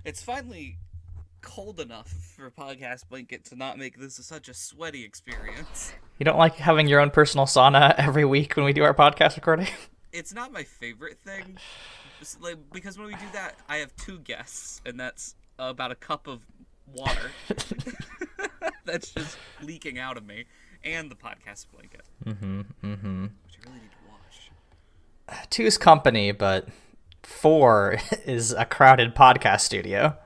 It's finally cold enough for a podcast blanket to not make this such a sweaty experience. You don't like having your own personal sauna every week when we do our podcast recording? It's not my favorite thing, because when we do that, I have two guests, and that's about a cup of water that's just leaking out of me, and the podcast blanket, which I really need to wash. Two's company, but four is a crowded podcast studio.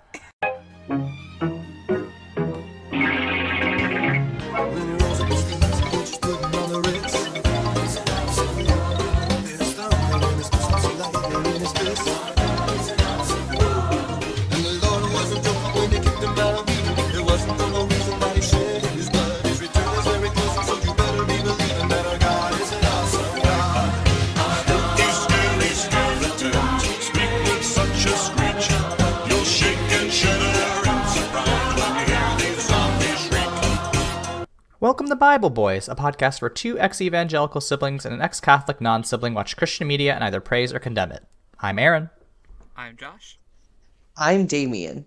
Welcome to Bible Boys, a podcast where two ex-evangelical siblings and an ex-Catholic non-sibling watch Christian media and either praise or condemn it. I'm Aaron. I'm Josh. I'm Damien.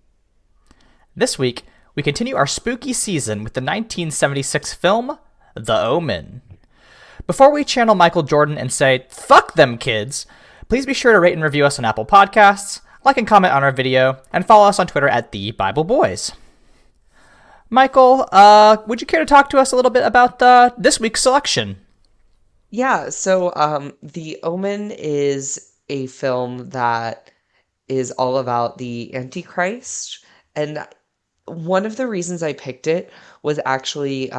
This week, we continue our spooky season with the 1976 film, The Omen. Before we channel Michael Jordan and say, "Fuck them kids," please be sure to rate and review us on Apple Podcasts, like and comment on our video, and follow us on Twitter at The Bible Boys. Michael, would you care to talk to us a little bit about this week's selection? Yeah, so The Omen is a film that is all about the Antichrist. And one of the reasons I picked it was actually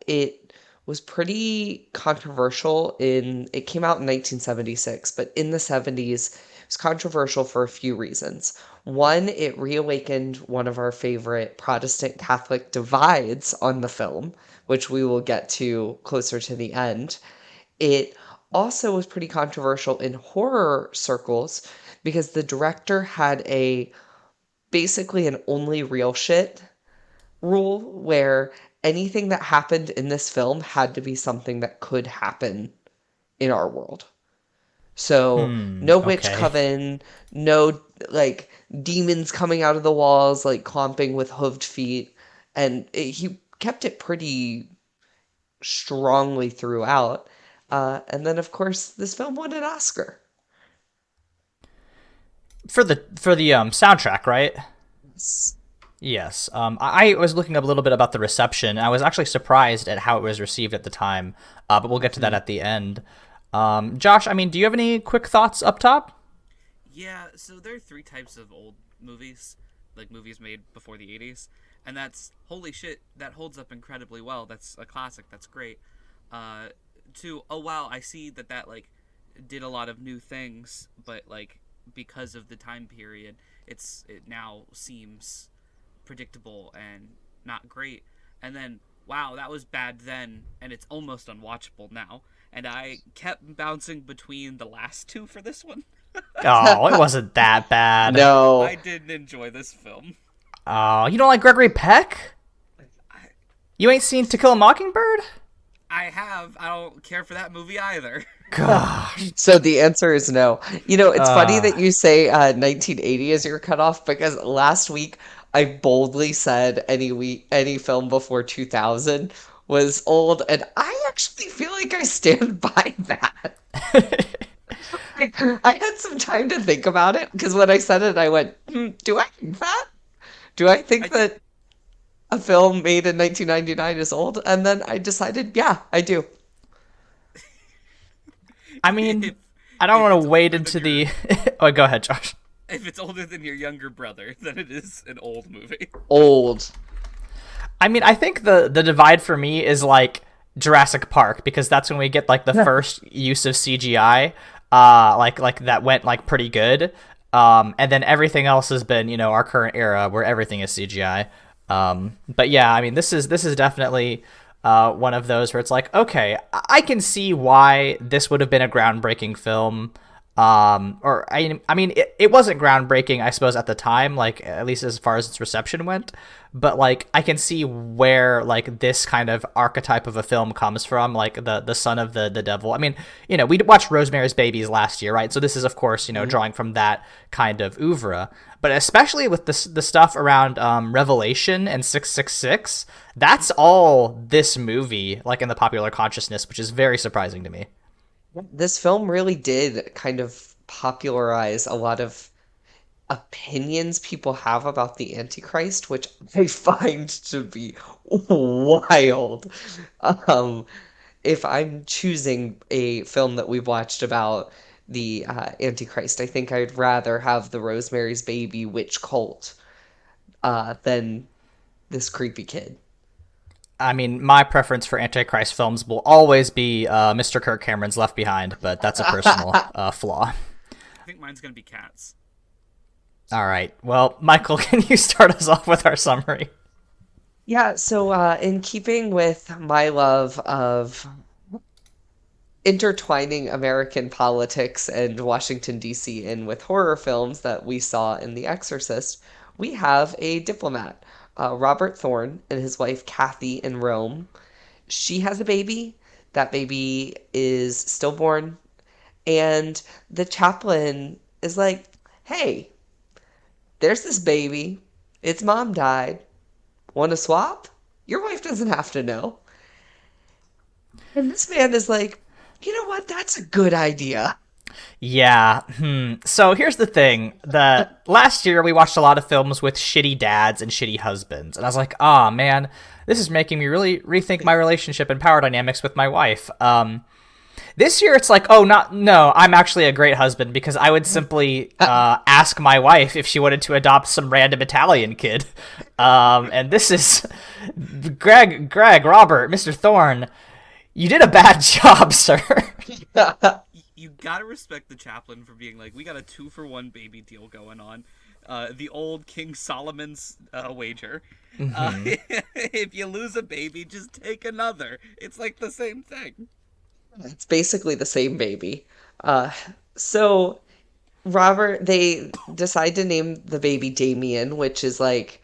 it was pretty controversial it came out in 1976, but in the 70s, it was controversial for a few reasons. One, it reawakened one of our favorite Protestant Catholic divides on the film, which we will get to closer to the end. It also was pretty controversial in horror circles because the director had basically an only real shit rule where anything that happened in this film had to be something that could happen in our world. So no witch Okay. coven, no like demons coming out of the walls like clomping with hooved feet, and he kept it pretty strongly throughout. And then of course this film won an Oscar. For the soundtrack, right? Yes. I was looking up a little bit about the reception, and I was actually surprised at how it was received at the time, but we'll get to that at the end. Josh, I mean, do you have any quick thoughts up top? Yeah, so there are three types of old movies, like movies made before the 80s, and that's, holy shit, that holds up incredibly well. That's a classic, that's great. To, oh wow, I see that like did a lot of new things, but like because of the time period, it now seems predictable and not great. And then, wow, that was bad then, and it's almost unwatchable now. And I kept bouncing between the last two for this one. Oh, it wasn't that bad. No. I didn't enjoy this film. Oh, you don't like Gregory Peck? You ain't seen To Kill a Mockingbird? I have. I don't care for that movie either. Gosh. So the answer is no. You know, it's funny that you say 1980 is your cutoff because last week I boldly said any film before 2000 was old, and I actually feel like I stand by that. I had some time to think about it because when I said it, I went, do I think that? Do I think I that a film made in 1999 is old? And then I decided, yeah, I do. I mean, if, I don't if want it's to wade older into than your, the... Oh, go ahead, Josh. if it's older than your younger brother, then it is an old movie. Old. I mean, I think the divide for me is like Jurassic Park, because that's when we get like the first use of CGI, like that went like pretty good. And then everything else has been, our current era where everything is CGI. But yeah, I mean, this is definitely one of those where it's like, okay, I can see why this would have been a groundbreaking film. I mean, it wasn't groundbreaking, I suppose, at the time, like at least as far as its reception went. But like, I can see where like this kind of archetype of a film comes from, like the son of the devil. I mean, we watched Rosemary's Babies last year, right? So this is, of course, drawing from that kind of oeuvre. But especially with the stuff around Revelation and 666, that's all this movie, like in the popular consciousness, which is very surprising to me. This film really did kind of popularize a lot of opinions people have about the Antichrist, which I find to be wild. Um, if I'm choosing a film that we've watched about the Antichrist, I think I'd rather have the Rosemary's Baby witch cult than this creepy kid. I mean, my preference for Antichrist films will always be Mr. Kirk Cameron's Left Behind, but that's a personal flaw. I think mine's gonna be Cats. All right. Well, Michael, can you start us off with our summary? Yeah, so in keeping with my love of intertwining American politics and Washington, D.C. in with horror films that we saw in The Exorcist, we have a diplomat, Robert Thorne, and his wife Kathy in Rome. She has a baby. That baby is stillborn. And the chaplain is like, hey, there's this baby. Its mom died. Want to swap? Your wife doesn't have to know. And this man is like, you know what? That's a good idea. Yeah. So here's the thing. The last year we watched a lot of films with shitty dads and shitty husbands, and I was like, "Ah, man, this is making me really rethink my relationship and power dynamics with my wife." This year it's like, oh, no, I'm actually a great husband because I would simply ask my wife if she wanted to adopt some random Italian kid. And this is Greg, Robert, Mr. Thorne. You did a bad job, sir. You gotta respect the chaplain for being like, we got a 2-for-1 baby deal going on. The old King Solomon's wager. If you lose a baby, just take another. It's like the same thing. It's basically the same baby. Uh, so Robert, they decide to name the baby Damien, which is like,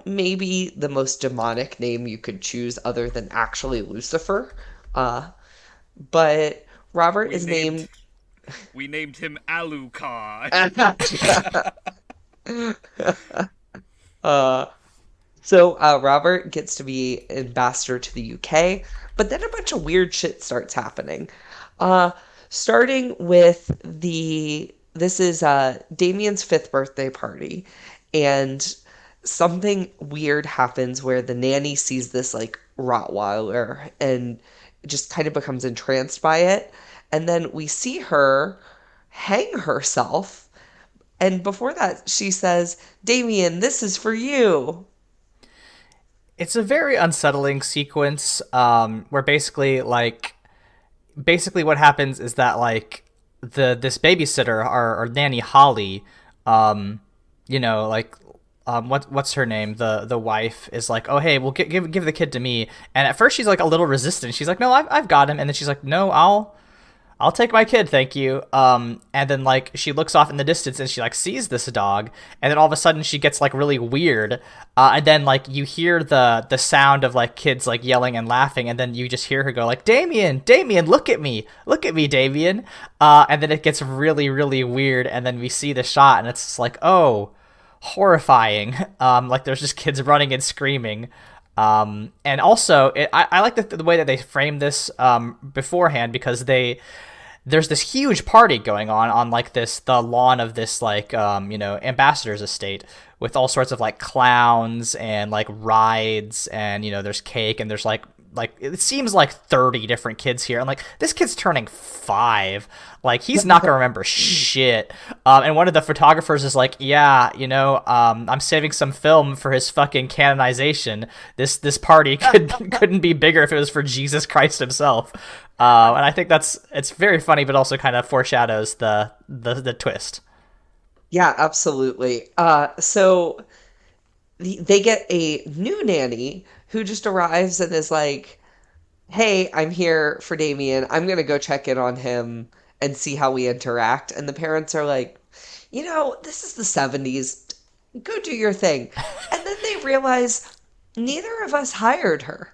maybe the most demonic name you could choose other than actually Lucifer. Uh, but Robert We is named named. we named him Alucard. uh, so Robert gets to be ambassador to the UK, but then a bunch of weird shit starts happening. Uh, Starting with this is Damien's fifth birthday party, and something weird happens where the nanny sees this like Rottweiler and just kind of becomes entranced by it, and then we see her hang herself, and before that she says, "Damien, this is for you." It's a very unsettling sequence where basically what happens is that like this babysitter, our nanny Holly, um, like what's her name, the wife is like, oh hey, well give the kid to me, and at first she's like a little resistant. She's like, no, I've got him, and then she's like, no, I'll take my kid, thank you. And then like she looks off in the distance and she like sees this dog, and then all of a sudden she gets like really weird. And then like you hear the sound of like kids like yelling and laughing, and then you just hear her go like, Damien, look at me, Damien. And then it gets really, really weird, and then we see the shot, and it's just like, oh, horrifying. Like there's just kids running and screaming. And also, I like the way that they frame this beforehand, because there's this huge party going on like the lawn of this like ambassador's estate, with all sorts of like clowns and like rides, and there's cake, and there's like it seems like 30 different kids here, and like this kid's turning 5, like he's not gonna remember shit. And one of the photographers is like, yeah, I'm saving some film for his fucking canonization. This party couldn't be bigger if it was for Jesus Christ himself. And I think it's very funny, but also kind of foreshadows the twist. Yeah, absolutely. So they get a new nanny who just arrives and is like, hey, I'm here for Damien. I'm gonna go check in on him. and see how we interact. And the parents are like, this is the 70s. Go do your thing. And then they realize neither of us hired her.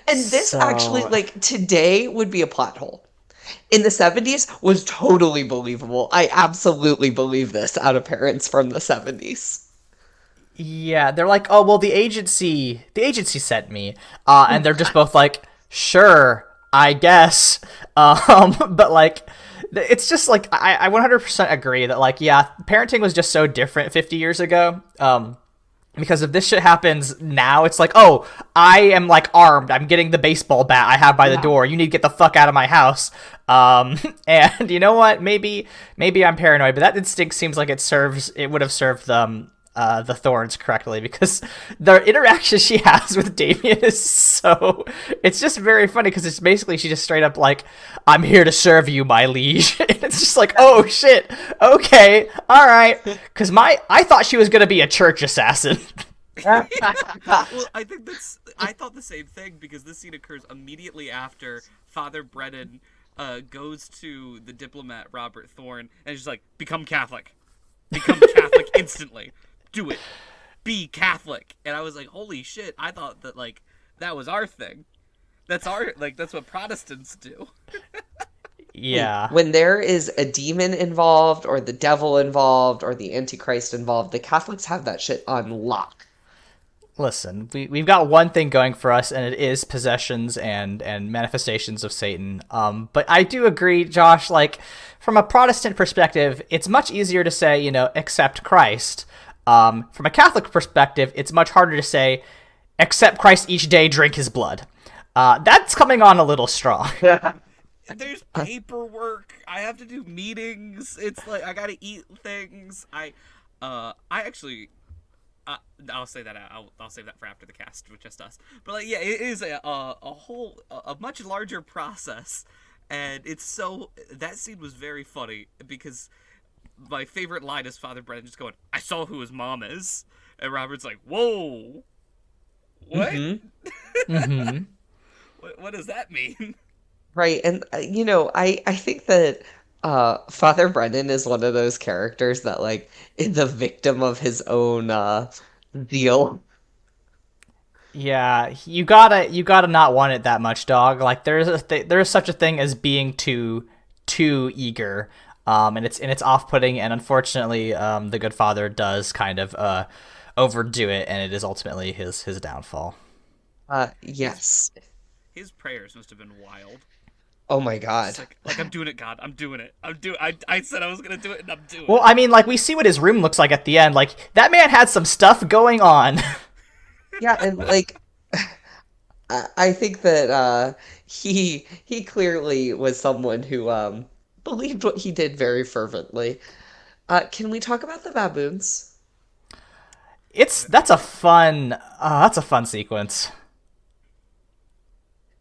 And this actually, So like, today would be a plot hole. In the 70s was totally believable. I absolutely believe this out of parents from the 70s. yeah, they're like, oh well, the agency sent me, and they're just both like, sure, I guess, but like, it's just like I 100% agree that like, yeah, parenting was just so different 50 years ago. Because if this shit happens now, it's like, oh, I am like armed. I'm getting the baseball bat I have by the Yeah. door. You need to get the fuck out of my house. And you know what? Maybe I'm paranoid, but that instinct seems like it would have served the Thorns correctly, because the interaction she has with Damien is it's just very funny, because it's basically she just straight up like, I'm here to serve you, my liege. And it's just like, oh shit, okay, all right, because I thought she was gonna be a church assassin. Well, I thought the same thing, because this scene occurs immediately after Father Brennan goes to the diplomat Robert Thorne and is just like, become Catholic instantly, do it, be Catholic. And I was like, holy shit, I thought that like that was our thing. That's what Protestants do. Yeah. When there is a demon involved, or the devil involved, or the Antichrist involved, the Catholics have that shit on lock. Listen, we've got one thing going for us, and it is possessions and manifestations of Satan. But I do agree, Josh, like, from a Protestant perspective, it's much easier to say, accept Christ. From a Catholic perspective, it's much harder to say, accept Christ each day, drink his blood. That's coming on a little strong. There's paperwork. I have to do meetings. It's like I gotta eat things. I actually. I'll say that. I'll save that for after the cast with just us. But like, yeah, it is a much larger process, and it's so that scene was very funny, because my favorite line is Father Brennan just going, "I saw who his mom is," and Robert's like, "Whoa, what? Mm-hmm. What does that mean?" Right. And, I think that Father Brennan is one of those characters that, like, is the victim of his own zeal. Yeah, you gotta not want it that much, dog. Like there's such a thing as being too eager, and it's off-putting, and unfortunately, the good father does kind of overdo it, and it is ultimately his downfall. Yes. His prayers must have been wild. Oh my It's God. like I'm doing it, God. I'm doing it. I said I was gonna do it, and I'm doing Well, it. I mean, like we see what his room looks like at the end. Like that man had some stuff going on. Yeah, and like I think that he clearly was someone who believed what he did very fervently. Can we talk about the baboons? That's a fun sequence.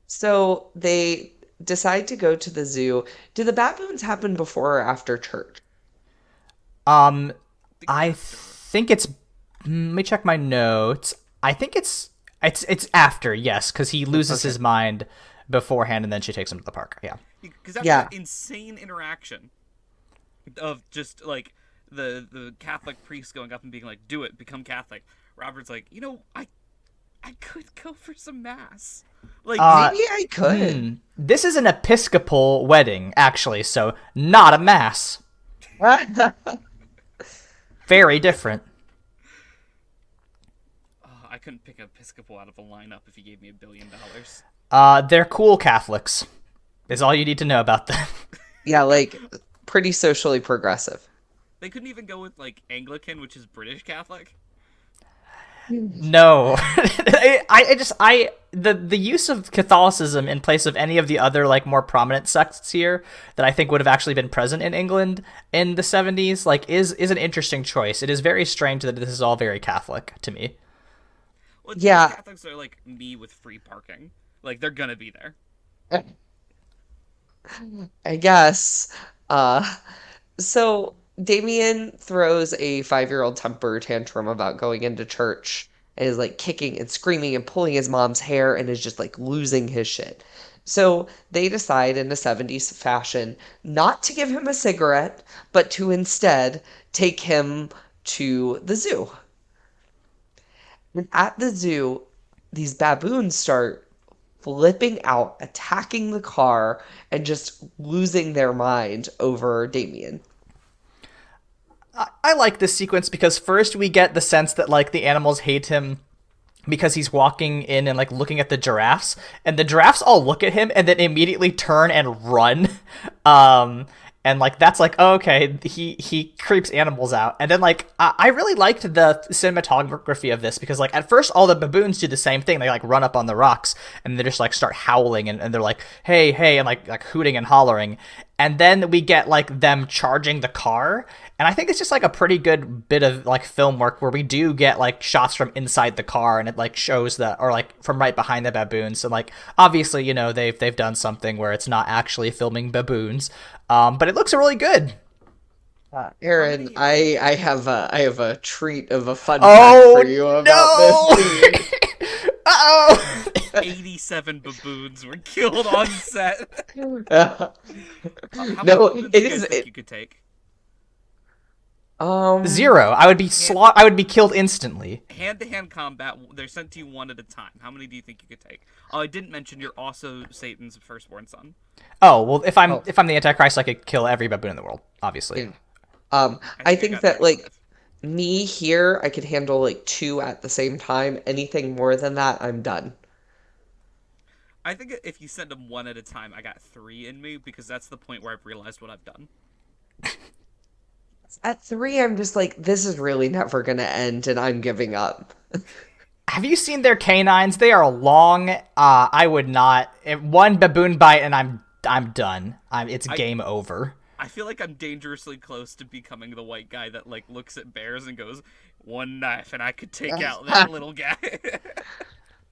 So they decide to go to the zoo. Do the baboons happen before or after church? Um, I think I after. think it's. Let me check my notes. I think it's after, yes, because he loses Okay. his mind beforehand, and then she takes him to the park. Yeah. Because after Yeah. that insane interaction of just like the Catholic priest going up and being like, "Do it, become Catholic," Robert's like, I could go for some mass. Like, Uh, Maybe I could. This is an Episcopal wedding, actually, so not a mass. Very different. I couldn't pick Episcopal out of a lineup if he gave me $1 billion. They're cool Catholics. Is all you need to know about them. Yeah, like pretty socially progressive. They couldn't even go with like Anglican, which is British Catholic. No, the use of Catholicism in place of any of the other like more prominent sects here that I think would have actually been present in England in the 70s like is an interesting choice. It is very strange that this is all very Catholic to me. Well, Yeah. Catholics are like me with free parking. Like they're gonna be there. I guess. Uh, so Damien throws a 5-year-old temper tantrum about going into church and is like kicking and screaming and pulling his mom's hair and is just like losing his shit. So they decide in the 70s fashion not to give him a cigarette, but to instead take him to the zoo. And at the zoo, these baboons start flipping out, attacking the car, and just losing their mind over Damien. I like this sequence because first we get the sense that like the animals hate him because he's walking in and like looking at the giraffes, and the giraffes all look at him and then immediately turn and run. um and like that's like, oh, okay, he creeps animals out. And then like I really liked the cinematography of this because like at first all the baboons do the same thing. They like run up on the rocks and they just like start howling, and they're like, hey, hey, and like hooting and hollering. And then we get like them charging the car, and I think it's just like a pretty good bit of like film work where we do get like shots from inside the car, and it like shows the, or like from right behind the baboons. So like obviously, you know, they've done something where it's not actually filming baboons, but it looks really good. Aaron, I have a treat of a fun fact Oh for you about no! this scene. Uh-oh! 87 baboons were killed on set. Uh, How many no, baboons it do you guys is think you could take? Zero. I would be killed instantly. Hand-to-hand combat, they're sent to you one at a time. How many do you think you could take? Oh, I didn't mention you're also Satan's firstborn son. Oh well, if I'm Oh. the Antichrist, I could kill every baboon in the world, obviously. Yeah. I I think got that like 35. me here, I could handle like two at the same time. Anything more than that, I'm done. I think if you send them one at a time, I got 3 in me because that's the point where I've realized what I've done. At three, I'm just like, this is really never gonna end, and I'm giving up. Have you seen their canines? They are long. I would not. One baboon bite and I'm done. It's game over. I feel like I'm dangerously close to becoming the white guy that like looks at bears and goes, "One knife and I could take out that little guy."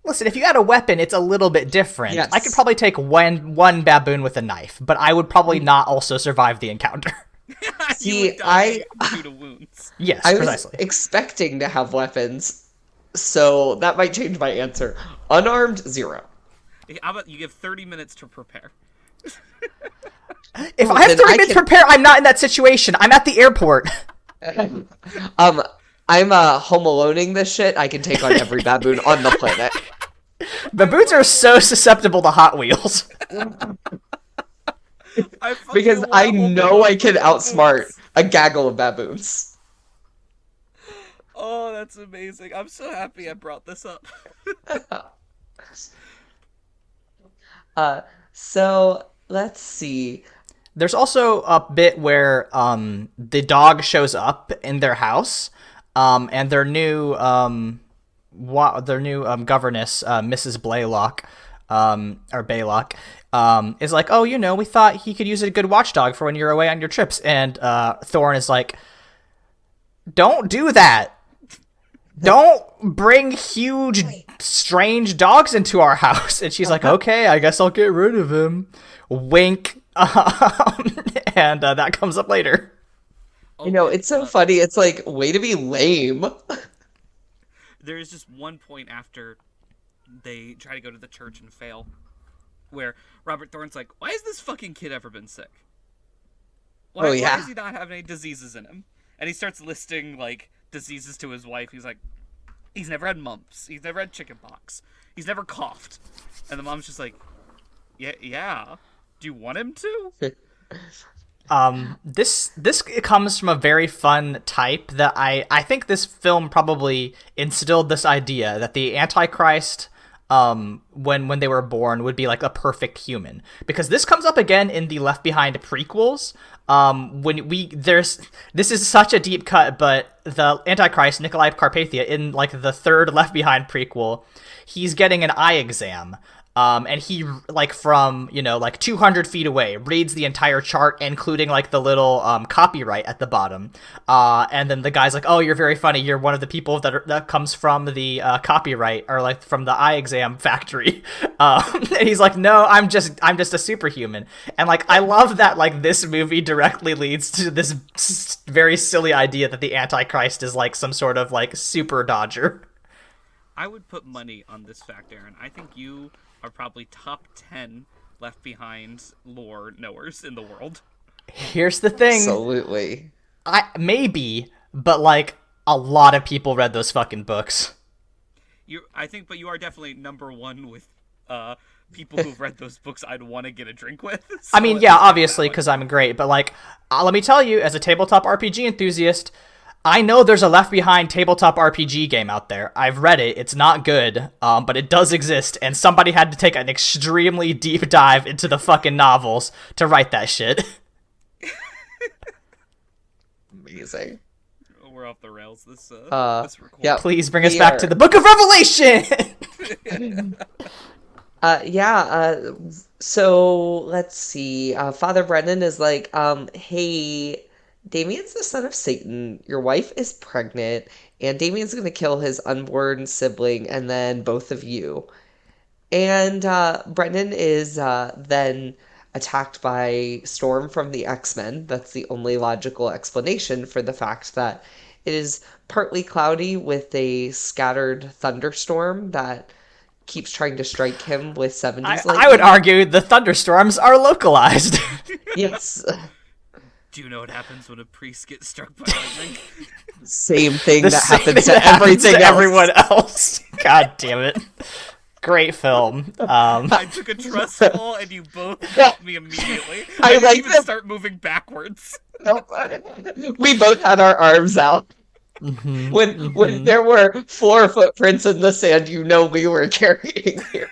Listen, if you had a weapon, it's a little bit different. Yes. I could probably take one baboon with a knife, but I would probably not also survive the encounter. You See, would die due to wounds. Yes, I was precisely. expecting to have weapons, so that might change my answer. Unarmed, zero. How about you give 30 minutes to prepare? If I have then 30 I minutes to can- prepare, I'm not in that situation. I'm at the airport. I'm home aloneing this shit. I can take on every baboon on the planet. Baboons are so susceptible to Hot Wheels. I fucking Because love I Omen know I can baboons. outsmart a gaggle of baboons. Oh, that's amazing. I'm so happy I brought this up. So let's see. There's also a bit where the dog shows up in their house, and their new governess, Mrs. Blaylock, or Baylock, is like, oh, you know, we thought he could use a good watchdog for when you're away on your trips. And Thorne is like, don't do that. Don't bring huge, strange dogs into our house. And she's like, okay, I guess I'll get rid of him. Wink. And that comes up later. You know, it's so funny. It's like, way to be lame. There is just one point after they try to go to the church and fail, where Robert Thorne's like, why has this fucking kid ever been sick? Why, Oh, why yeah. does he not have any diseases in him? And he starts listing, like, diseases to his wife. He's like, he's never had mumps. He's never had chickenpox. He's never coughed. And the mom's just like, yeah. Do you want him to? This comes from a very fun type that I think this film probably instilled this idea that the Antichrist, when they were born, would be like a perfect human, because this comes up again in the Left Behind prequels. This is such a deep cut, but the Antichrist, Nikolai Carpathia, in like the third Left Behind prequel, he's getting an eye exam. And he, like, from, you know, like 200 feet away, reads the entire chart, including, like, the little copyright at the bottom. And then the guy's like, oh, you're very funny. You're one of the people that comes from the copyright, or, like, from the eye exam factory. And he's like, no, I'm just a superhuman. And, like, I love that, like, this movie directly leads to this very silly idea that the Antichrist is, like, some sort of, like, super dodger. I would put money on this fact, Aaron. I think you are probably top 10 Left Behind lore knowers in the world. Here's the thing. Absolutely. Maybe, but like a lot of people read those fucking books. But you are definitely number one with people who've read those books I'd want to get a drink with. So I mean, yeah, obviously, because I'm great, but like, let me tell you, as a tabletop RPG enthusiast, I know there's a Left Behind tabletop RPG game out there. I've read it. It's not good, but it does exist, and somebody had to take an extremely deep dive into the fucking novels to write that shit. Amazing. We're off the rails. This recording. Yeah. Please bring us back to the Book of Revelation! So let's see. Father Brennan is like, hey, Damien's the son of Satan. Your wife is pregnant, and Damien's gonna kill his unborn sibling, and then both of you. And Brennan is then attacked by Storm from the X-Men. That's the only logical explanation for the fact that it is partly cloudy with a scattered thunderstorm that keeps trying to strike him with 70s lightning. I would argue the thunderstorms are localized. Yes. Do you know what happens when a priest gets struck by lightning? Same thing The that same happens thing to that happens everything to else. everyone else. God damn it. Great film. I took a trust fall and you both helped me immediately. I I didn't like even that- start moving backwards. We both had our arms out. When there were 4 footprints in the sand, you know we were carrying you.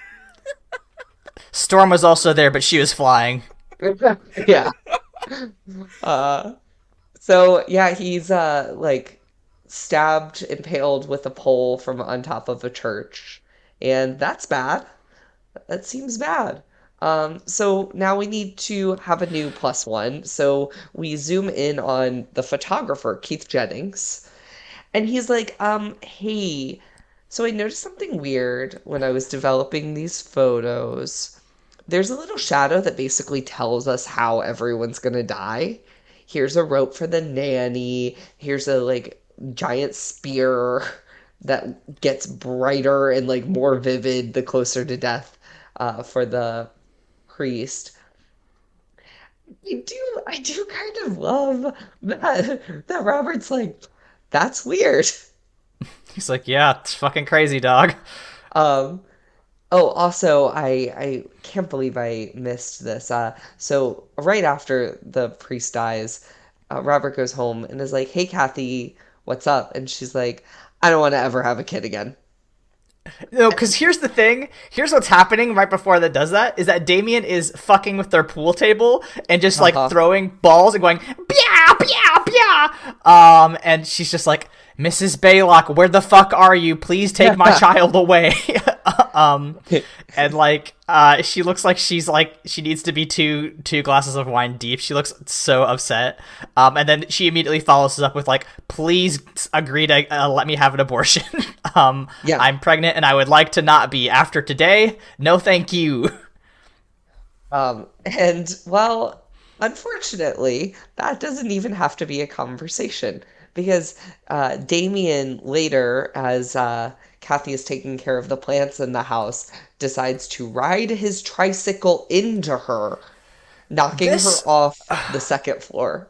Storm was also there, but she was flying. Yeah. So yeah, he's like stabbed, impaled with a pole from on top of a church, and that's bad. That seems bad. So now we need to have a new +1. So we zoom in on the photographer, Keith Jennings, and he's like, hey, so I noticed something weird when I was developing these photos. There's a little shadow that basically tells us how everyone's gonna die. Here's a rope for the nanny. Here's a like giant spear that gets brighter and like more vivid the closer to death for the priest. I do kind of love that Robert's like, that's weird. He's like, yeah, it's fucking crazy, dog. Um, Oh, also, I can't believe I missed this. So right after the priest dies, Robert goes home and is like, "Hey, Kathy, what's up?" And she's like, "I don't want to ever have a kid again." No, because here's the thing. Here's what's happening right before that does that, is that Damien is fucking with their pool table and just, like, throwing balls and going, "Pia, pia, pia!" And she's just like, "Mrs. Baylock, where the fuck are you? Please take my child away." And, like, she looks like she's, like, she needs to be two glasses of wine deep. She looks so upset. And then she immediately follows up with, like, "Please agree to let me have an abortion. Yeah. I'm pregnant and I would like to not be. After today, no thank you." And well, unfortunately, that doesn't even have to be a conversation because Damien later, as Kathy is taking care of the plants in the house, decides to ride his tricycle into her, knocking her off the second floor.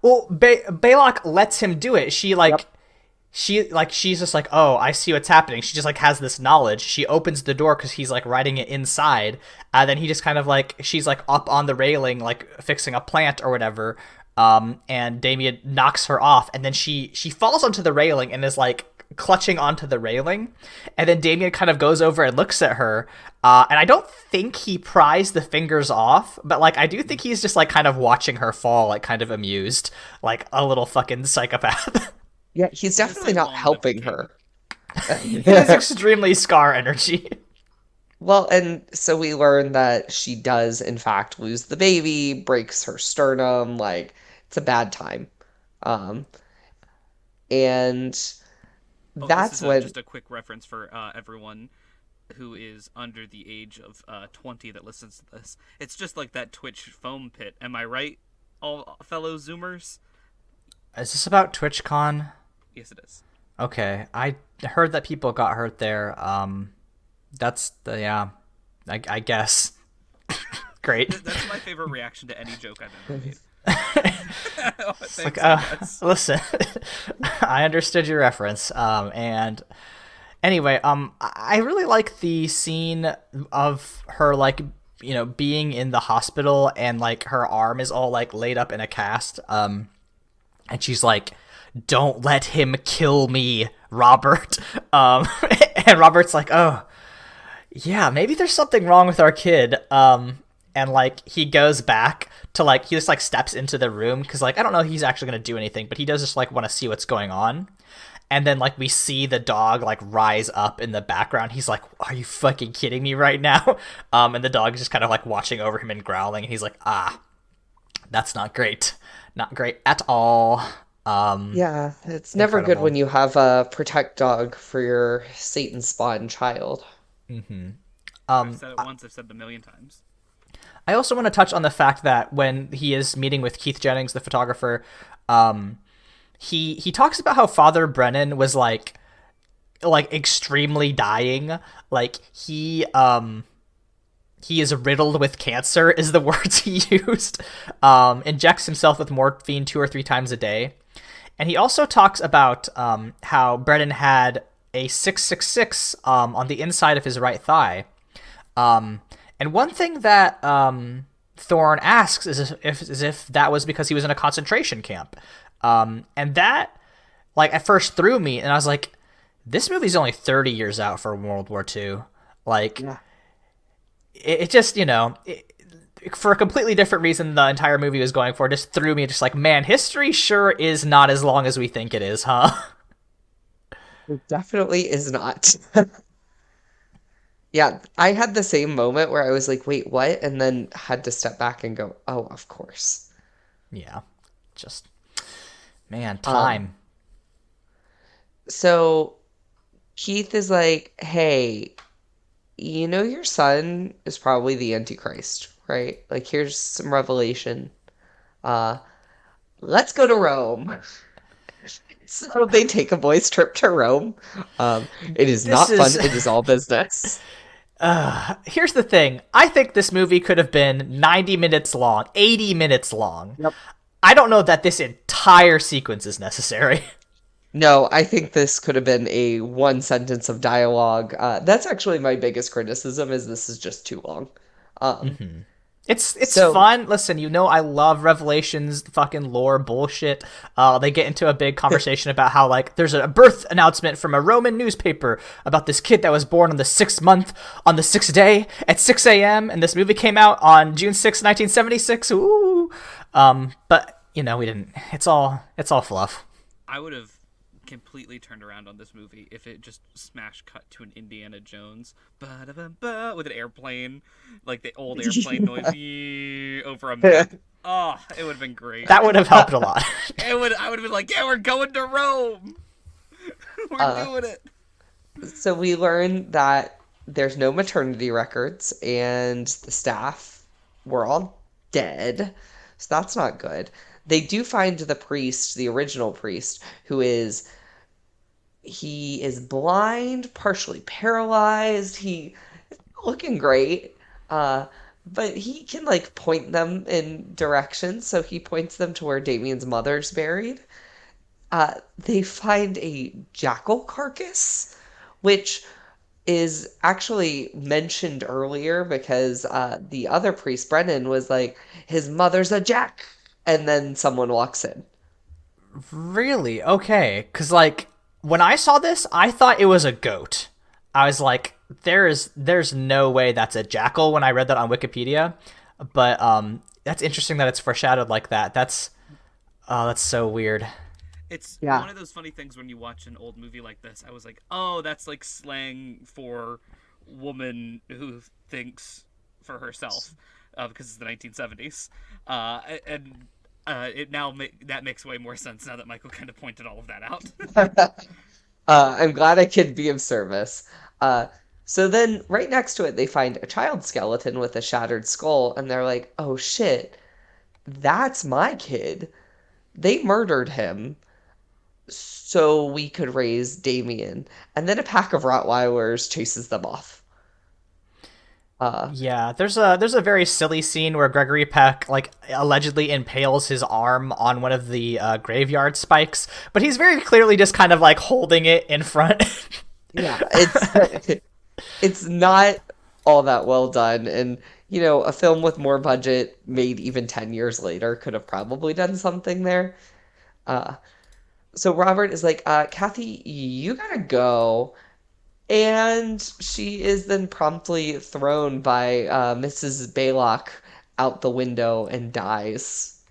Well, Baylock lets him do it. She's just like, "Oh, I see what's happening." She just like has this knowledge. She opens the door because he's like riding it inside, and then he just kind of like, she's like up on the railing like fixing a plant or whatever, and Damien knocks her off, and then she falls onto the railing and is like clutching onto the railing, and then Damien kind of goes over and looks at her, and I don't think he pries the fingers off, but like I do think he's just like kind of watching her fall, like kind of amused, like a little fucking psychopath. Yeah, he's definitely not helping her. He has extremely Scar energy. Well, and so we learn that she does, in fact, lose the baby, breaks her sternum, like, it's a bad time. And that's this is when... just a quick reference for everyone who is under the age of 20 that listens to this. It's just like that Twitch foam pit. Am I right, all fellow Zoomers? Is this about TwitchCon? Yes, it is. Okay, I heard that people got hurt there. That's the, yeah, I guess. great. That's my favorite reaction to any joke I've ever made. It's like, Thanks, I guess. listen, I understood your reference. And anyway, I really like the scene of her like being in the hospital and like her arm is all like laid up in a cast. And she's like, "Don't let him kill me, Robert." And Robert's like, "Oh, yeah, maybe there's something wrong with our kid." And like he goes back to like he just like steps into the room because like I don't know if he's actually gonna do anything, but he does just like want to see what's going on. And then like we see the dog like rise up in the background. He's like, "Are you fucking kidding me right now?" And the dog is just kind of like watching over him and growling. And he's like, "Ah, that's not great, not great at all." Yeah, it's never good Incredible. when you have a protect dog for your Satan spawn child. I've said it once. I've said it a million times. I also want to touch on the fact that when he is meeting with Keith Jennings, the photographer, um, he talks about how Father Brennan was like extremely dying. Like he is riddled with cancer is the words he used. Injects himself with morphine 2 or 3 times a day. And he also talks about how Brennan had a 666 on the inside of his right thigh. And one thing that Thorne asks is if that was because he was in a concentration camp. And that, like, at first threw me, and I was like, this movie's only 30 years out for World War II. Like, Yeah. it just, for a completely different reason the entire movie was going for, just threw me just like, man, history sure is not as long as we think it is, huh? It definitely is not. Yeah, I had the same moment where I was like, wait, what? And then had to step back and go, oh, of course. Yeah. Just, man, Um, time. so Keith is like, hey, your son is probably the Antichrist, right? Like, here's some revelation. Uh, let's go to Rome. So they take a boys' trip to Rome. It is This not fun. is It is all business. Here's the thing. I think this movie could have been 90 minutes long, 80 minutes long. Yep. I don't know that this entire sequence is necessary. No, I think this could have been a one sentence of dialogue. That's actually my biggest criticism is this is just too long. Um, It's so fun. Listen, I love Revelations fucking lore bullshit. They get into a big conversation about how like there's a birth announcement from a Roman newspaper about this kid that was born on the 6th month on the 6th day at 6 a.m. and this movie came out on June 6th, 1976. Ooh. But we didn't. It's all fluff. I would have completely turned around on this movie if it just smash cut to an Indiana Jones ba-da-ba-ba, with an airplane, like the old airplane noise over a map. Oh, it would have been great. That would have helped a lot. I would have been like, yeah, we're going to Rome. We're doing it. so we learn that there's no maternity records and the staff were all dead. So that's not good. They do find the priest, the original priest, he is blind, partially paralyzed. He looking great. Uh, but he can like point them in directions, so he points them to where Damien's mother's buried. They find a jackal carcass, which is actually mentioned earlier because the other priest, Brennan, was like, his mother's a jack. And then someone walks in. Really? Okay. Because, like, when I saw this, I thought it was a goat. I was like, there's no way that's a jackal when I read that on Wikipedia. But that's interesting that it's foreshadowed like that. That's so weird. It's Yeah. one of those funny things when you watch an old movie like this. I was like, oh, that's like slang for woman who thinks for herself, because it's the 1970s. And it now that makes way more sense now that Michael kind of pointed all of that out. I'm glad I could be of service. Uh, so then, right next to it, they find a child skeleton with a shattered skull, and they're like, oh shit, that's my kid. They murdered him so we could raise Damien. And then a pack of Rottweilers chases them off. Yeah, there's a very silly scene where Gregory Peck like allegedly impales his arm on one of the graveyard spikes, but he's very clearly just kind of like holding it in front. Yeah, it's not all that well done, and a film with more budget made even 10 years later could have probably done something there. Uh, so Robert is like, Kathy, you gotta go. And she is then promptly thrown by Mrs. Baylock out the window and dies.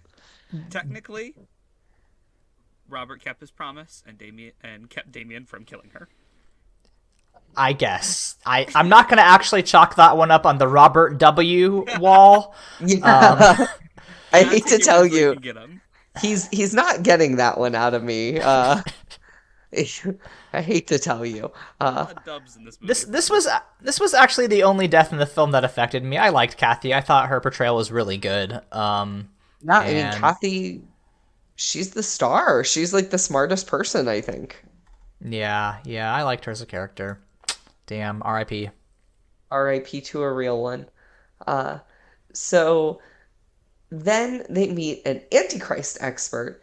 Technically, Robert kept his promise and kept Damien from killing her. I guess I'm not gonna actually chalk that one up on the Robert W. wall. Yeah. I That's hate to the tell ones where you, can get him. he's not getting that one out of me. I hate to tell you. A lot of dubs in this movie. This was actually the only death in the film that affected me. I liked Kathy. I thought her portrayal was really good. Yeah, I mean, And Kathy, she's the star. She's like the smartest person, I think. yeah, I liked her as a character. Damn, R.I.P. R.I.P. to a real one. Uh, so then they meet an Antichrist expert,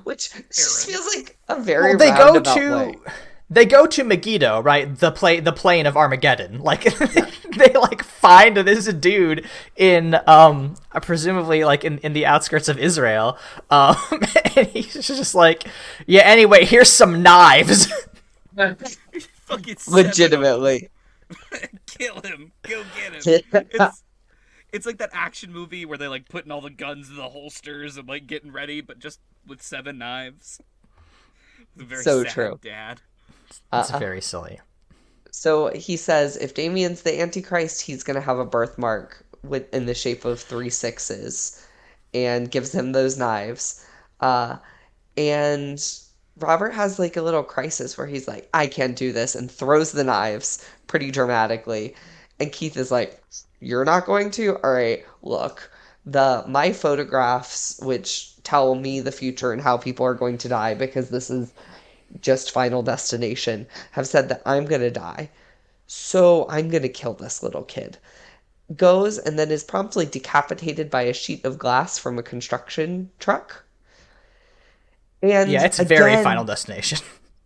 which just Aaron. feels like a very Well, they go roundabout way. to they go to Megiddo, right? The plane of Armageddon. Like they like find this dude in presumably like in the outskirts of Israel. And he's just like, yeah. Anyway, here's some knives. Fucking Legitimately. kill him. Go get him. It's like that action movie where they like putting all the guns in the holsters and like getting ready, but just with 7 knives. It's a very So sad true. dad. It's Uh, very silly. so he says if Damien's the Antichrist, he's going to have a birthmark in the shape of three sixes and gives him those knives. Uh, and Robert has like a little crisis where he's like, I can't do this, and throws the knives pretty dramatically. And Keith is like, you're not going to? All right, look, my photographs, which tell me the future and how people are going to die, because this is just Final Destination, have said that I'm going to die. So I'm going to kill this little kid. Goes and then is promptly decapitated by a sheet of glass from a construction truck. Yeah, And it's very Final again, Destination.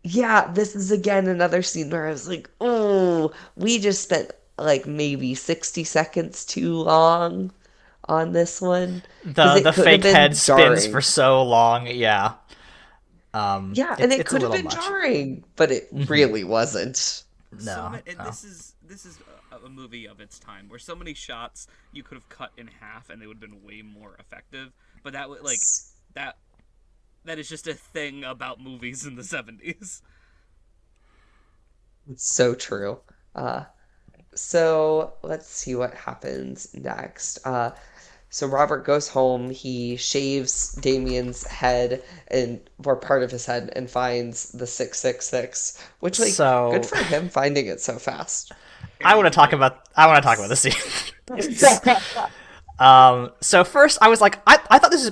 yeah, this is again another scene where I was like, oh, we just spent like maybe 60 seconds too long on this one. Because The it the could have fake been head spins for jarring. so long. Yeah. Yeah, and It's it it's a could have little been much. jarring, but it really wasn't. So No, and no. this is a movie of its time where so many shots you could have cut in half and they would have been way more effective. But that would like that that is just a thing about movies in the 70s. It's so true. Uh, so let's see what happens next. So Robert goes home. He shaves Damien's head or part of his head and finds the 666, which like good So for him finding it so fast. I Aaron, want you to can talk go. about I want to talk about the scene. So first I was like, I thought this is.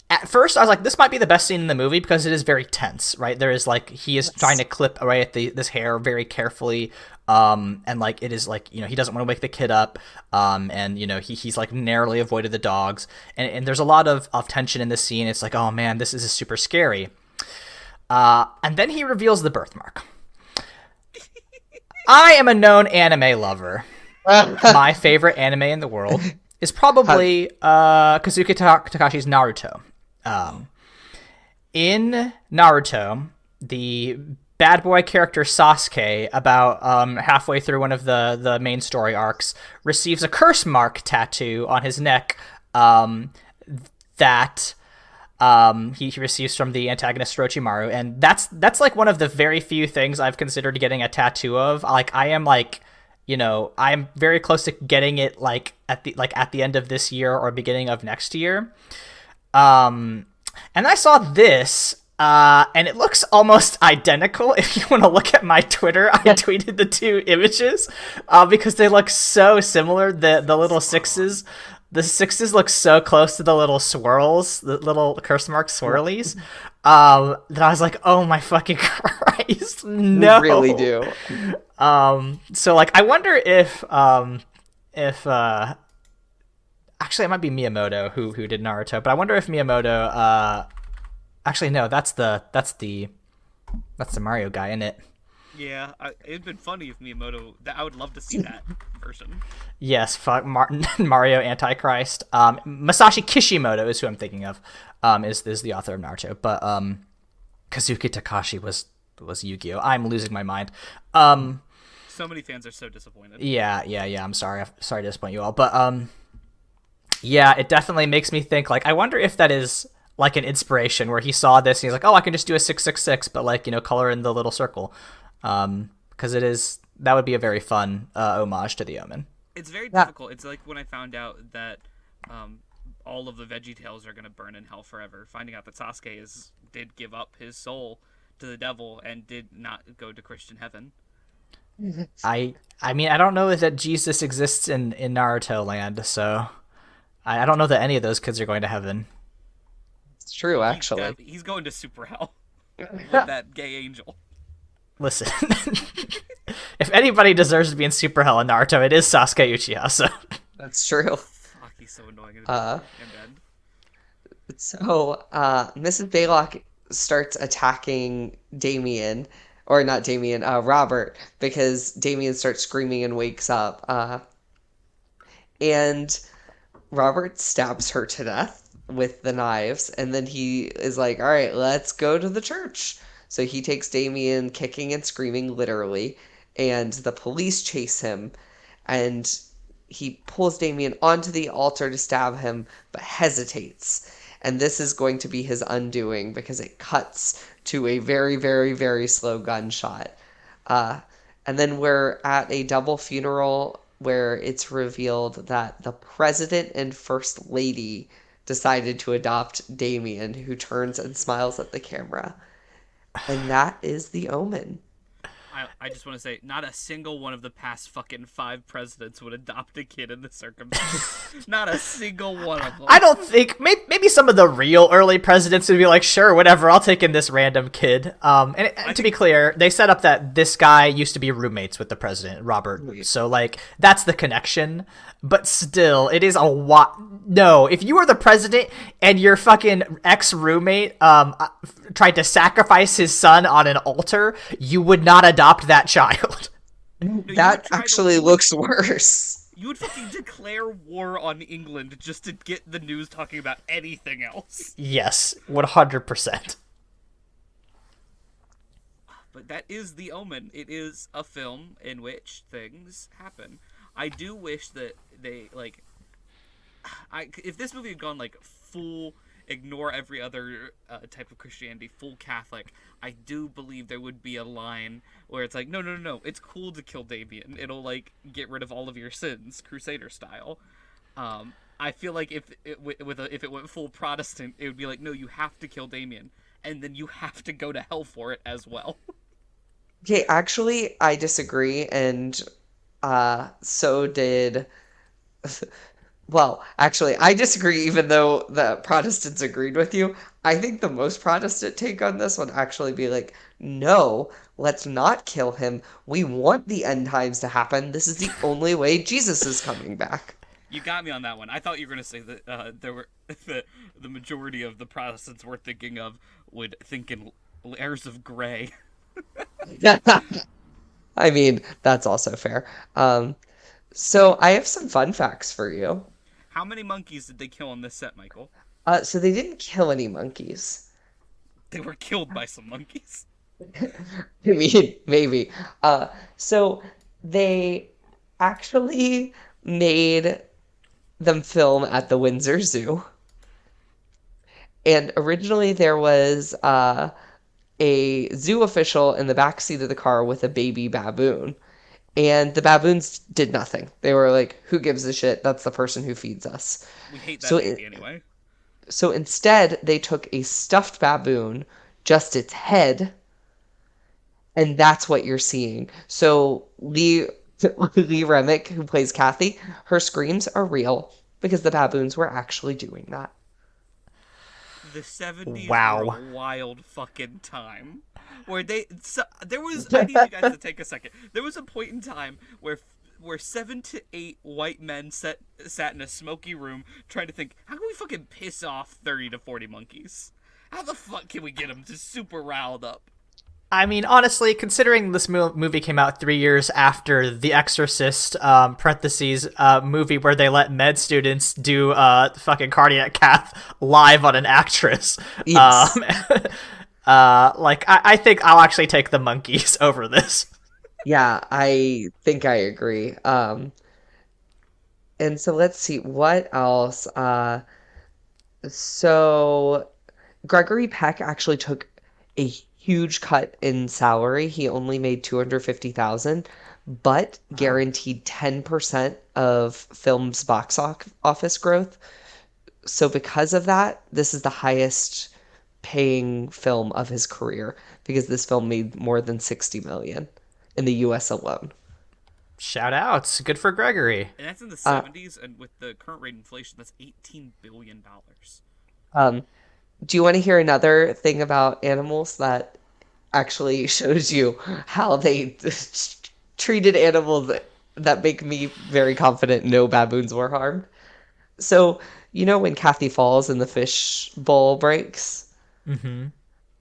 At first, I was like, this might be the best scene in the movie because it is very tense, right? There is like he is trying Yes. to clip away at this hair very carefully, and like it is like he doesn't want to wake the kid up, and he's like narrowly avoided the dogs, and there's a lot of tension in this scene. It's like, oh man, this is super scary, and then he reveals the birthmark. I am a known anime lover. My favorite anime in the world is Have, probably Kazuki Takashi's Naruto. In Naruto, the bad boy character Sasuke, about halfway through one of the main story arcs, receives a curse mark tattoo on his neck that he receives from the antagonist Orochimaru, and that's like one of the very few things I've considered getting a tattoo of. Like I am like I'm very close to getting it like at the end of this year or beginning of next year. And I saw this, and it looks almost identical. If you want to look at my Twitter, I tweeted the two images because they look so similar. The little sixes, the sixes look so close to the little swirls, the little curse mark swirlies. That I was like, oh my fucking Christ. Christ, You really no. do. So like, I wonder if actually it might be Miyamoto who did Naruto, but I wonder if Miyamoto actually no, that's the Mario guy in it. Yeah, it'd been funny if Miyamoto. I would love to see that version. Yes, fuck Mario Antichrist. Masashi Kishimoto is who I'm thinking of. Is the author of Naruto, but Kazuki Takashi was Yu-Gi-Oh. I'm losing my mind. So many fans are so disappointed. Yeah. I'm sorry. Sorry to disappoint you all, but yeah, it definitely makes me think. Like, I wonder if that is like an inspiration where he saw this and he's like, oh, I can just do a 666, but like, color in the little circle. Because that would be a very fun homage to the Omen. It's very difficult. It's like when I found out that all of the VeggieTales are going to burn in hell forever. Finding out that Sasuke did give up his soul to the devil and did not go to Christian heaven. I mean, I don't know that Jesus exists in Naruto land, so I don't know that any of those kids are going to heaven. It's true, actually. He's going to super hell with that gay angel. Listen, if anybody deserves to be in super hell in Naruto, it is Sasuke Uchiha. So That's true. Fuck, he's so annoying. So, Mrs. Baylock starts attacking Damien, or not Damien, Robert, because Damien starts screaming and wakes up. And Robert stabs her to death with the knives, and then he is like, all right, let's go to the church. So he takes Damien kicking and screaming, literally, and the police chase him, and he pulls Damien onto the altar to stab him, but hesitates. And this is going to be his undoing because it cuts to a very, very, very slow gunshot. And then we're at a double funeral where it's revealed that the president and first lady decided to adopt Damien, who turns and smiles at the camera. And that is the Omen. I just want to say, not a single one of the past fucking 5 presidents would adopt a kid in this circumstance. Not a single one of them. I don't think maybe some of the real early presidents would be like, sure, whatever, I'll take in this random kid. And to be clear, they set up that this guy used to be roommates with the president, Robert. So like that's the connection. But still, it is a lot. No, if you were the president and your fucking ex-roommate tried to sacrifice his son on an altar, you would not adopt that child. No, that actually looks worse. You would fucking declare war on England just to get the news talking about anything else. Yes, 100%. But that is The Omen. It is a film in which things happen. I do wish that they, like... if this movie had gone, like, full... ignore every other type of Christianity, full Catholic, I do believe there would be a line where it's like, no, it's cool to kill Damien. It'll, like, get rid of all of your sins, Crusader style. I feel like if it went full Protestant, it would be like, no, you have to kill Damien, and then you have to go to hell for it as well. Okay, actually, I disagree, and so did... Well, actually, I disagree, even though the Protestants agreed with you. I think the most Protestant take on this would actually be like, no, let's not kill him. We want the end times to happen. This is the only way Jesus is coming back. You got me on that one. I thought you were going to say that there were the majority of the Protestants we're thinking of would think in layers of gray. I mean, that's also fair. So I have some fun facts for you. How many monkeys did they kill on this set, Michael? So they didn't kill any monkeys. They were killed by some monkeys. I mean, maybe. So they actually made them film at the Windsor Zoo. And originally there was a zoo official in the back seat of the car with a baby baboon. And the baboons did nothing. They were like, who gives a shit? That's the person who feeds us. We hate that baby anyway. So instead, they took a stuffed baboon, just its head, and that's what you're seeing. So Lee Remick, who plays Kathy, her screams are real because the baboons were actually doing that. the 70s were a Wow. wild fucking time. Where there was, I need you guys to take a second. There was a point in time where 7 to 8 white men sat in a smoky room trying to think, how can we fucking piss off 30 to 40 monkeys? How the fuck can we get them just super riled up? I mean, honestly, considering this movie came out 3 years after The Exorcist, parentheses, movie where they let med students do fucking cardiac cath live on an actress, Yes. like, I think I'll actually take the monkeys over this. Yeah, I think I agree. And so let's see what else. So Gregory Peck actually took a huge cut in salary. He only made 250,000, but Wow. guaranteed 10% of film's office growth. So because of that, this is the highest paying film of his career because this film made more than 60 million in the US alone. Shout outs. Good for Gregory. And that's in the Uh, 70s, and with the current rate of inflation, that's $18 billion. um, do you want to hear another thing about animals that actually shows you how they treated animals that make me very confident no baboons were harmed? So, you know when Kathy falls and the fish bowl breaks? Mm-hmm.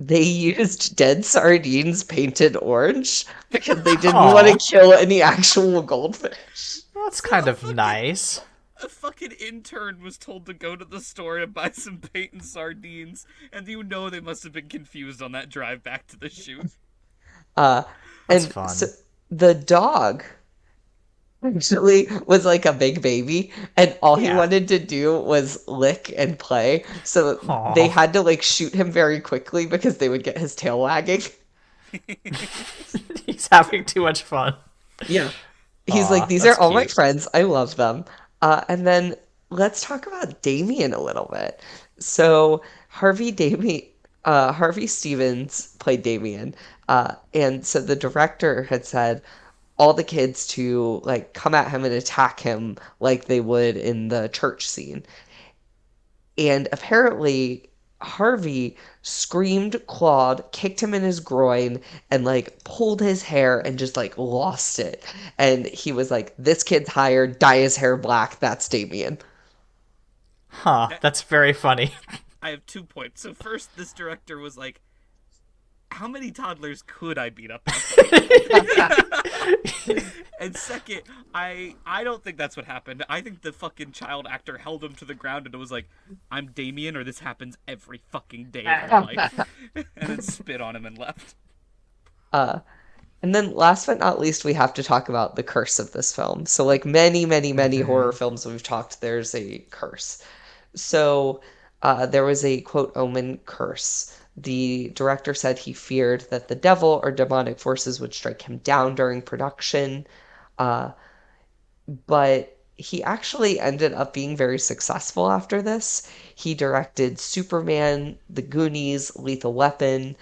They used dead sardines painted orange because they didn't want to Aw, kill any actual goldfish. that's So kind of nice. a fucking intern was told to go to the store and buy some paint and sardines, and you know they must have been confused on that drive back to the shoot. Uh, That's and so fun. the dog actually was like a big baby, and all he Yeah. wanted to do was lick and play. So they Aw. had to like shoot him very quickly because they would get his tail wagging. He's having too much fun. Yeah. He's like, Aw, these are that's all my cute. friends. I love them. And then let's talk about Damien a little bit. So Harvey Stevens played Damien. And so the director had said all the kids to like come at him and attack him like they would in the church scene. And apparently, Harvey screamed, clawed, kicked him in his groin, and like pulled his hair and just like lost it. And he was like, this kid's hired, dye his hair black. That's Damien. Huh, That, that's very funny. I have 2 points. So first, this director was like, how many toddlers could I beat up in a fight? And second, I don't think that's what happened. I think the fucking child actor held him to the ground and it was like, I'm Damien, or this happens every fucking day of my life, and then spit on him and left. Uh, and then last but not least, we have to talk about the curse of this film. So, like many, many, many horror Hmm. films we've talked, there's a curse. So there was a quote Omen curse. The director said he feared that the devil or demonic forces would strike him down during production, uh, but he actually ended up being very successful after this. He directed Superman, The Goonies, Lethal Weapon,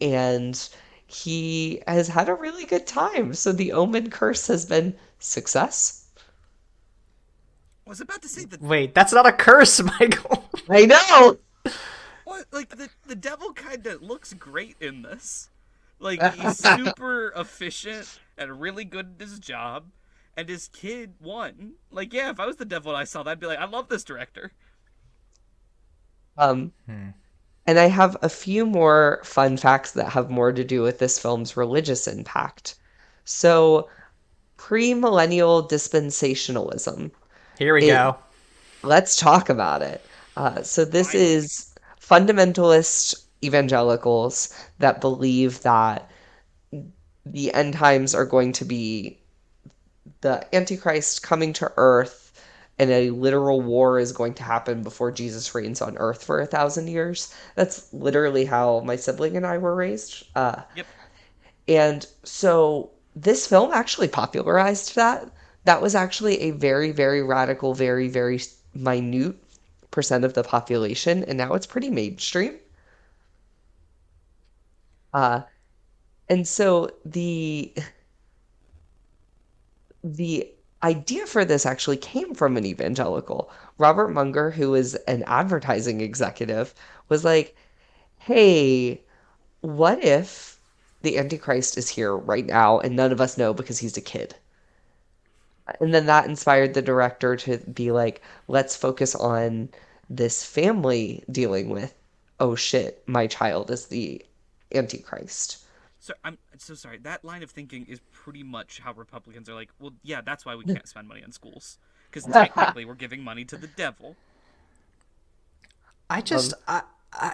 and he has had a really good time. So the Omen curse has been success. I was about to say that. Wait, that's not a curse, Michael. I know. What, like, the devil kind of looks great in this. Like, he's super efficient and really good at his job, and his kid won. Like, yeah, if I was the devil and I saw that, I'd be like, I love this director. Um, Hmm. and I have a few more fun facts that have more to do with this film's religious impact. So, premillennial dispensationalism. Here we It go. Let's talk about it. So this Finally. is fundamentalist evangelicals that believe that the end times are going to be the Antichrist coming to Earth and a literal war is going to happen before Jesus reigns on Earth for 1,000 years. That's literally how my sibling and I were raised. Yep. And so this film actually popularized that. That was actually a very, very radical, very, very minute percent of the population, and now it's pretty mainstream. Uh, and so the idea for this actually came from an evangelical. Robert Munger, who is an advertising executive, was like, hey, what if the Antichrist is here right now and none of us know because he's a kid? And then that inspired the director to be like, let's focus on this family dealing with, oh shit, my child is the Antichrist. So I'm so sorry. That line of thinking is pretty much how Republicans are like, well, yeah, that's why we can't spend money on schools because technically we're giving money to the devil. I Um, just,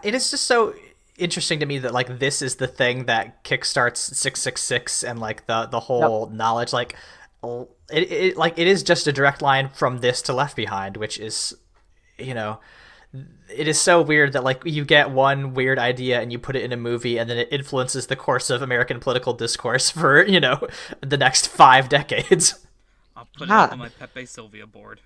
it is just so interesting to me that like this is the thing that kickstarts 666 and like the yep. whole knowledge like it is just a direct line from this to Left Behind, which is, you know, it is so weird that like you get one weird idea and you put it in a movie and then it influences the course of American political discourse for, you know, the next 5 decades. I'll put it up Yeah. on my Pepe Sylvia board.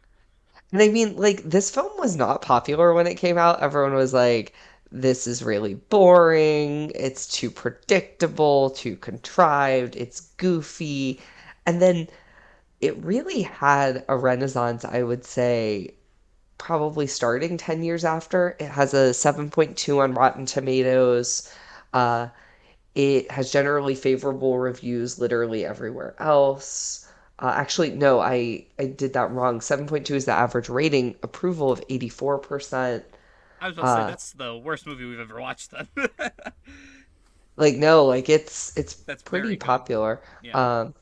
And I mean, like, this film was not popular when it came out. Everyone was like, this is really boring. It's too predictable, too contrived. It's goofy. And then it really had a renaissance, I would say, probably starting 10 years after. It has a 7.2 on Rotten Tomatoes. Uh, it has generally favorable reviews literally everywhere else. Actually, no, I did that wrong. 7.2 is the average rating, approval of 84%. I was about to say Uh, that's the worst movie we've ever watched. Then like no, like it's that's pretty very good. popular. Yeah. Um,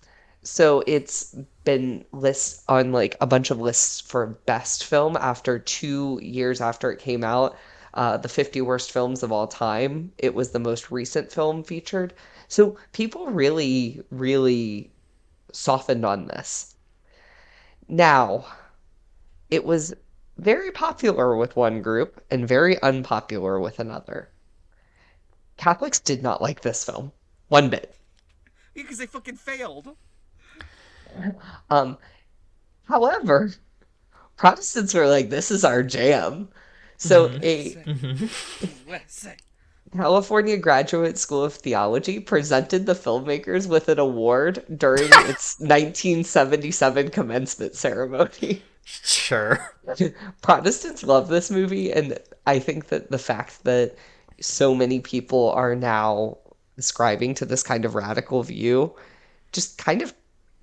so it's been lists on like a bunch of lists for best film after 2 years after it came out. The 50 worst films of all time. It was the most recent film featured. So people really, really softened on this. Now, it was very popular with one group and very unpopular with another. Catholics did not like this film one bit. Because they fucking failed. Um, However, Protestants were like, this is our jam. So a USA. USA. California Graduate School of Theology presented the filmmakers with an award during its 1977 commencement ceremony. Sure. Protestants love this movie, and I think that the fact that so many people are now ascribing to this kind of radical view just kind of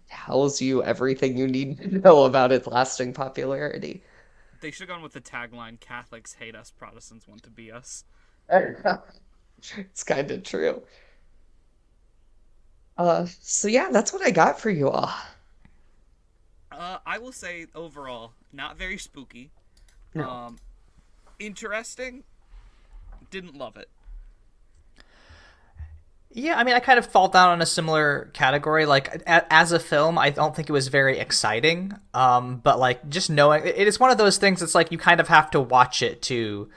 tells you everything you need to know about its lasting popularity. They should have gone with the tagline Catholics hate us, Protestants want to be us. It's kind of true. So yeah, that's what I got for you all. I will say overall, not very spooky. No. Um, interesting. Didn't love it. Yeah, I mean, I kind of fall down on a similar category. Like, as a film, I don't think it was very exciting. But like, just knowing it is one of those things. It's like you kind of have to watch it to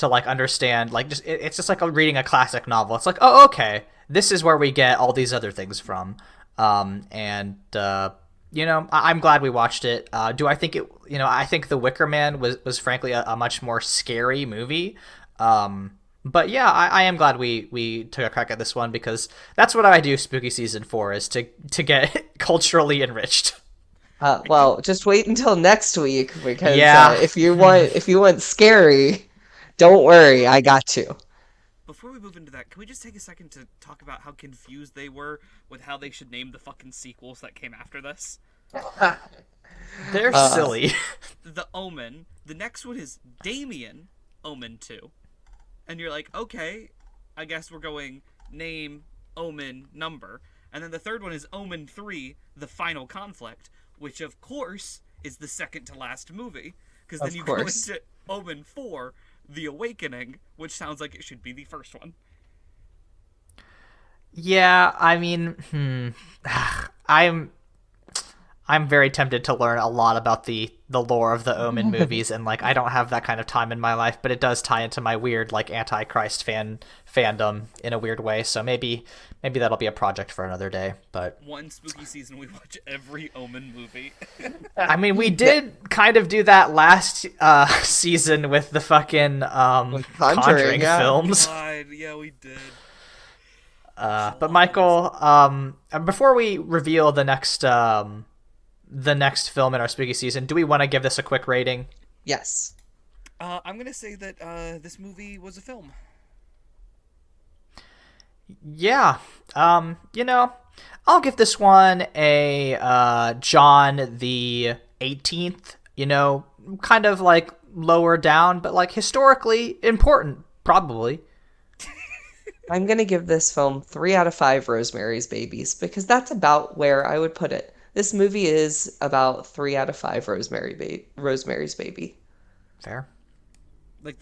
like understand. Like, just it's just like reading a classic novel. It's like, oh, okay, this is where we get all these other things from. And you know, I'm glad we watched it. Do I think it? You know, I think The Wicker Man was frankly a much more scary movie. But yeah, I am glad we took a crack at this one because that's what I do spooky season for is to get culturally enriched. Well, just wait until next week because Yeah. if you want scary, don't worry, I got you. Before we move into that, can we just take a second to talk about how confused they were with how they should name the fucking sequels that came after this? They're Uh, silly. The Omen. The next one is Damien Omen 2. And you're like, okay, I guess we're going name, Omen, number. And then the third one is Omen 3, The Final Conflict, which of course is the second to last movie. Because then Of you go course. into Omen 4, The Awakening, which sounds like it should be the first one. Yeah, I mean, I'm I'm very tempted to learn a lot about the lore of the Omen movies, and like I don't have that kind of time in my life, but it does tie into my weird like Antichrist fandom in a weird way. So maybe that'll be a project for another day. But One spooky season, we watch every Omen movie. I mean, we did kind of do that last season with the fucking With Conjuring, Conjuring yeah. films. God, yeah, we did. But Michael, before we reveal the next the next film in our spooky season, do we want to give this a quick rating? Yes. I'm gonna say that this movie was a film. Yeah. I'll give this one a John the 18th, kind of like lower down, but like historically important, probably. I'm going to give this film 3 out of 5 Rosemary's Babies because that's about where I would put it. This movie is about 3 out of 5 Rosemary's Baby. Fair. Like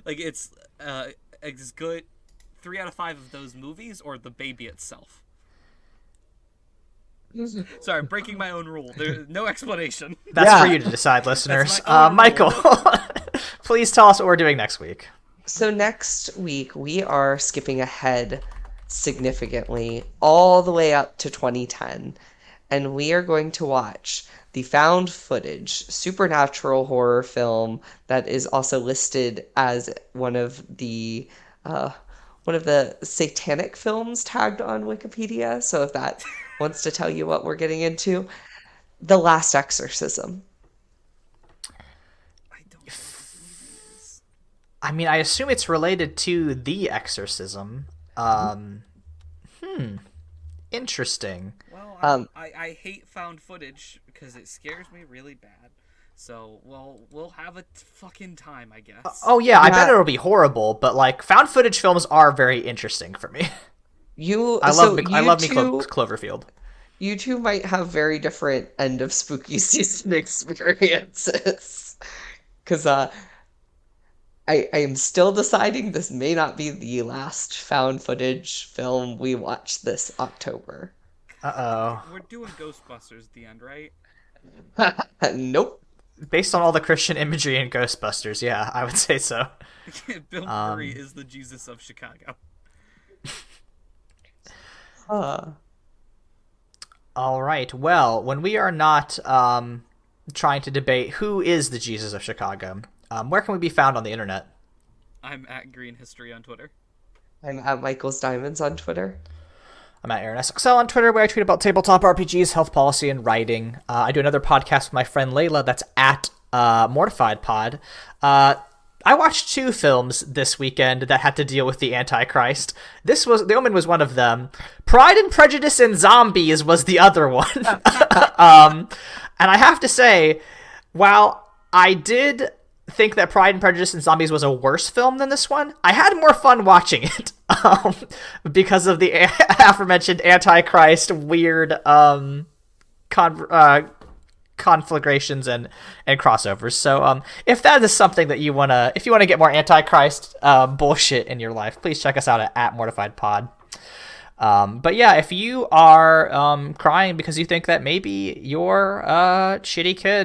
it's good. 3 out of 5 of those movies, or the baby itself. Sorry, I'm breaking my own rule. There's no explanation. That's Yeah. for you to decide, listeners. my own Michael, please tell us what we're doing next week. So next week, we are skipping ahead significantly all the way up to 2010, and we are going to watch the found footage supernatural horror film that is also listed as one of the satanic films tagged on Wikipedia. So if that wants to tell you what we're getting into, The Last Exorcism. I don't know what this movie is. I mean, I assume it's related to The Exorcism. Interesting. Well, I hate found footage because it scares me really bad. So, we'll have a fucking time, I guess. Oh yeah, I Yeah. bet it'll be horrible, but like found footage films are very interesting for me. I love Cloverfield. You two might have very different end of spooky season experiences. Because I am still deciding this may not be the last found footage film we watch this October. Uh-oh. We're doing Ghostbusters at the end, right? Nope. Based on all the Christian imagery in Ghostbusters, yeah, I would say so. Bill Murray is the Jesus of Chicago. All right. Well, when we are not trying to debate who is the Jesus of Chicago, where can we be found on the internet? I'm at Green History on Twitter. I'm at Michael's Diamonds on Twitter. I'm at Aaron SXL on Twitter, where I tweet about tabletop RPGs, health policy, and writing. I do another podcast with my friend Layla that's at Mortified Pod. I watched 2 films this weekend that had to deal with the Antichrist. The Omen was one of them. Pride and Prejudice and Zombies was the other one. And I have to say, while I did think that Pride and Prejudice and Zombies was a worse film than this one, I had more fun watching it because of the aforementioned Antichrist weird conflagrations and crossovers. So if that is something that if you wanna get more Antichrist bullshit in your life, please check us out at Mortified Pod. But yeah, if you are crying because you think that maybe your shitty kid